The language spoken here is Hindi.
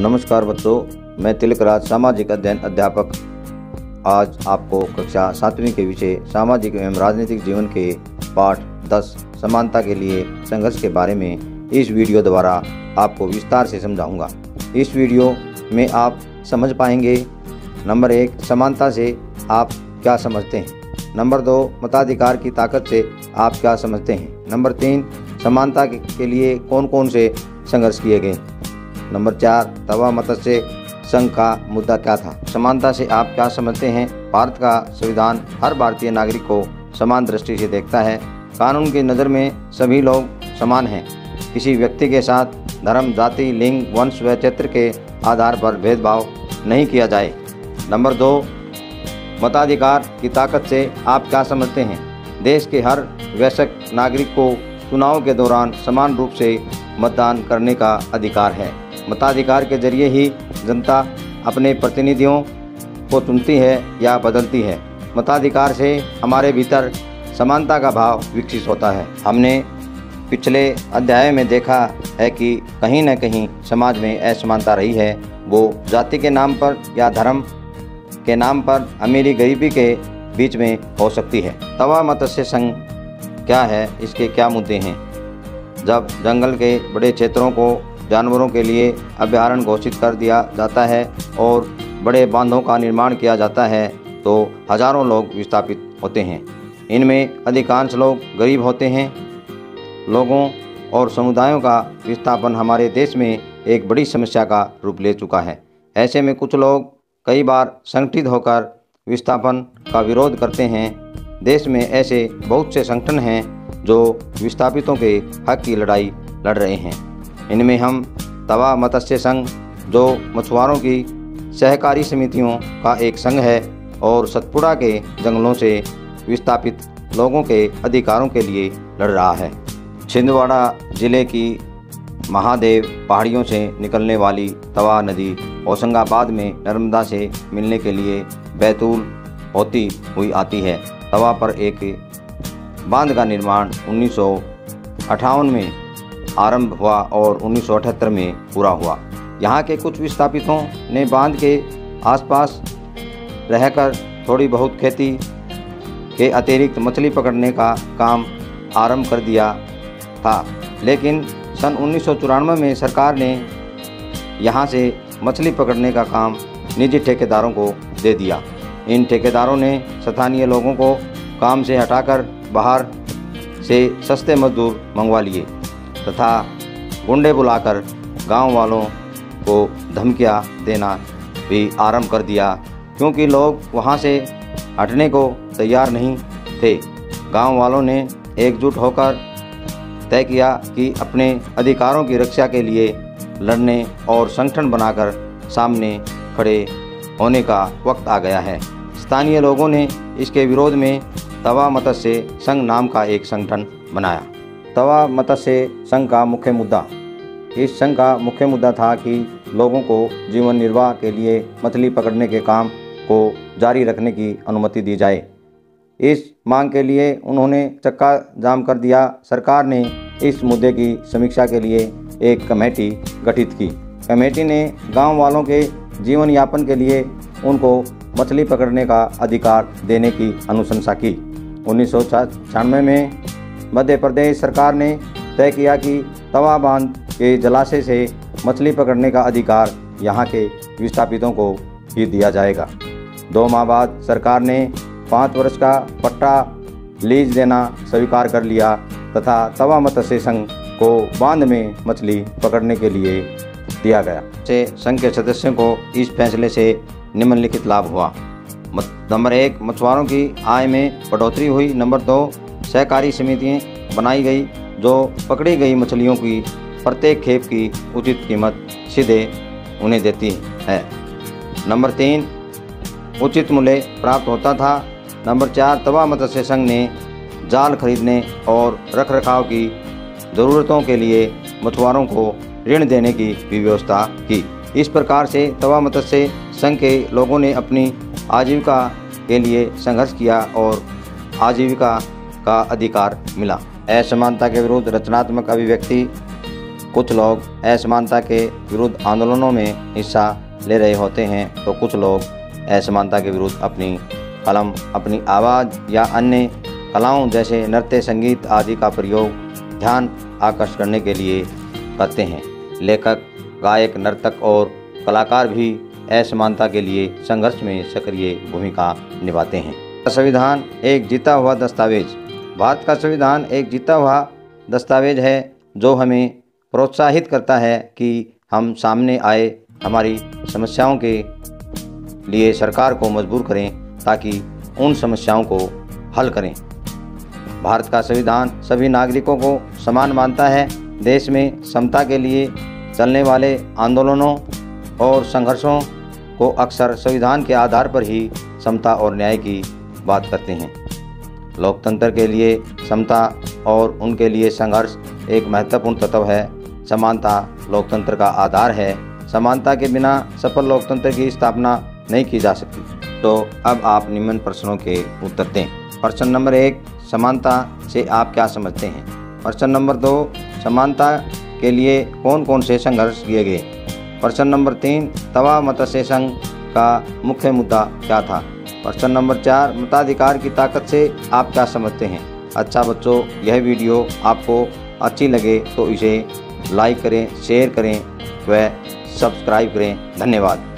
नमस्कार बच्चों, मैं तिलकराज सामाजिक अध्ययन अध्यापक आज आपको कक्षा 7वीं के विषय सामाजिक एवं राजनीतिक जीवन के पाठ 10 समानता के लिए संघर्ष के बारे में इस वीडियो द्वारा आपको विस्तार से समझाऊंगा। इस वीडियो में आप समझ पाएंगे नंबर 1 समानता से आप क्या समझते हैं, नंबर 2 मताधिकार की ताकत से आप क्या समझते हैं, नंबर 3 समानता के लिए कौन कौन से संघर्ष किए गए, नंबर 4 तवा मत्स्य संघ का मुद्दा क्या था, समानता से आप क्या समझते हैं। भारत का संविधान हर भारतीय नागरिक को समान दृष्टि से देखता है। कानून की नज़र में सभी लोग समान हैं। किसी व्यक्ति के साथ धर्म, जाति, लिंग, वंश व क्षेत्र के आधार पर भेदभाव नहीं किया जाए। नंबर 2 मताधिकार की ताकत से आप क्या समझते हैं। देश के हर वयस्क नागरिक को चुनाव के दौरान समान रूप से मतदान करने का अधिकार है। मताधिकार के जरिए ही जनता अपने प्रतिनिधियों को चुनती है या बदलती है। मताधिकार से हमारे भीतर समानता का भाव विकसित होता है। हमने पिछले अध्याय में देखा है कि कहीं न कहीं समाज में असमानता रही है। वो जाति के नाम पर या धर्म के नाम पर अमीरी गरीबी के बीच में हो सकती है। तवा मत्स्य संघ क्या है, इसके क्या मुद्दे हैं। जब जंगल के बड़े क्षेत्रों को जानवरों के लिए अभयारण्य घोषित कर दिया जाता है और बड़े बांधों का निर्माण किया जाता है तो हजारों लोग विस्थापित होते हैं। इनमें अधिकांश लोग गरीब होते हैं। लोगों और समुदायों का विस्थापन हमारे देश में एक बड़ी समस्या का रूप ले चुका है। ऐसे में कुछ लोग कई बार संगठित होकर विस्थापन का विरोध करते हैं। देश में ऐसे बहुत से संगठन हैं जो विस्थापितों के हक की लड़ाई लड़ रहे हैं। इनमें हम तवा मत्स्य संघ, जो मछुआरों की सहकारी समितियों का एक संघ है और सतपुड़ा के जंगलों से विस्थापित लोगों के अधिकारों के लिए लड़ रहा है। छिंदवाड़ा जिले की महादेव पहाड़ियों से निकलने वाली तवा नदी होशंगाबाद में नर्मदा से मिलने के लिए बैतूल होती हुई आती है। तवा पर एक बांध का निर्माण 1958 में आरंभ हुआ और 1978 में पूरा हुआ। यहाँ के कुछ विस्थापितों ने बांध के आसपास रहकर थोड़ी बहुत खेती के अतिरिक्त मछली पकड़ने का काम आरंभ कर दिया था, लेकिन सन 1994 में सरकार ने यहाँ से मछली पकड़ने का काम निजी ठेकेदारों को दे दिया। इन ठेकेदारों ने स्थानीय लोगों को काम से हटाकर बाहर से सस्ते मजदूर मंगवा लिए तथा गुंडे बुलाकर गांव वालों को धमकियां देना भी आरंभ कर दिया, क्योंकि लोग वहां से हटने को तैयार नहीं थे। गांव वालों ने एकजुट होकर तय किया कि अपने अधिकारों की रक्षा के लिए लड़ने और संगठन बनाकर सामने खड़े होने का वक्त आ गया है। स्थानीय लोगों ने इसके विरोध में तवा मत्स्य संघ नाम का एक संगठन बनाया। तवा मत्स्य संघ का मुख्य मुद्दा, इस संघ का मुख्य मुद्दा था कि लोगों को जीवन निर्वाह के लिए मछली पकड़ने के काम को जारी रखने की अनुमति दी जाए। इस मांग के लिए उन्होंने चक्का जाम कर दिया। सरकार ने इस मुद्दे की समीक्षा के लिए एक कमेटी गठित की। कमेटी ने गांव वालों के जीवन यापन के लिए उनको मछली पकड़ने का अधिकार देने की अनुशंसा की। 1996 में मध्य प्रदेश सरकार ने तय किया कि तवा बांध के जलाशय से मछली पकड़ने का अधिकार यहाँ के विस्थापितों को ही दिया जाएगा। 2 माह बाद सरकार ने 5 वर्ष का पट्टा लीज देना स्वीकार कर लिया तथा तवा मत्स्य संघ को बांध में मछली पकड़ने के लिए दिया गया। से संघ के सदस्यों को इस फैसले से निम्नलिखित लाभ हुआ। नंबर 1 मछुआरों की आय में बढ़ोतरी हुई। नंबर 2 सहकारी समितियाँ बनाई गई जो पकड़ी गई मछलियों की प्रत्येक खेप की उचित कीमत सीधे उन्हें देती है। नंबर 3 उचित मूल्य प्राप्त होता था। नंबर 4 तवा मत्स्य संघ ने जाल खरीदने और रखरखाव की ज़रूरतों के लिए मछुआरों को ऋण देने की भी व्यवस्था की। इस प्रकार से तवा मत्स्य संघ के लोगों ने अपनी आजीविका के लिए संघर्ष किया और आजीविका का अधिकार मिला। असमानता के विरुद्ध रचनात्मक अभिव्यक्ति कुछ लोग असमानता के विरुद्ध आंदोलनों में हिस्सा ले रहे होते हैं तो कुछ लोग असमानता के विरुद्ध अपनी कलम, अपनी आवाज़ या अन्य कलाओं जैसे नृत्य, संगीत आदि का प्रयोग ध्यान आकर्षित करने के लिए करते हैं। लेखक, गायक, नर्तक और कलाकार भी असमानता के लिए संघर्ष में सक्रिय भूमिका निभाते हैं। संविधान एक जीता हुआ दस्तावेज। भारत का संविधान एक जीता हुआ दस्तावेज है जो हमें प्रोत्साहित करता है कि हम सामने आए हमारी समस्याओं के लिए सरकार को मजबूर करें ताकि उन समस्याओं को हल करें। भारत का संविधान सभी नागरिकों को समान मानता है। देश में समता के लिए चलने वाले आंदोलनों और संघर्षों को अक्सर संविधान के आधार पर ही समता और न्याय की बात करते हैं। लोकतंत्र के लिए समता और उनके लिए संघर्ष एक महत्वपूर्ण तत्व है। समानता लोकतंत्र का आधार है। समानता के बिना सफल लोकतंत्र की स्थापना नहीं की जा सकती। तो अब आप निम्न प्रश्नों के उत्तर दें। प्रश्न नंबर 1, समानता से आप क्या समझते हैं? प्रश्न नंबर 2, समानता के लिए कौन कौन से संघर्ष किए गए? प्रश्न नंबर 3, तवा मत्स्य संघ का मुख्य मुद्दा क्या था? प्रश्न नंबर 4, मताधिकार की ताकत से आप क्या समझते हैं? अच्छा बच्चों, यह वीडियो आपको अच्छी लगे तो इसे लाइक करें, शेयर करें व सब्सक्राइब करें। धन्यवाद।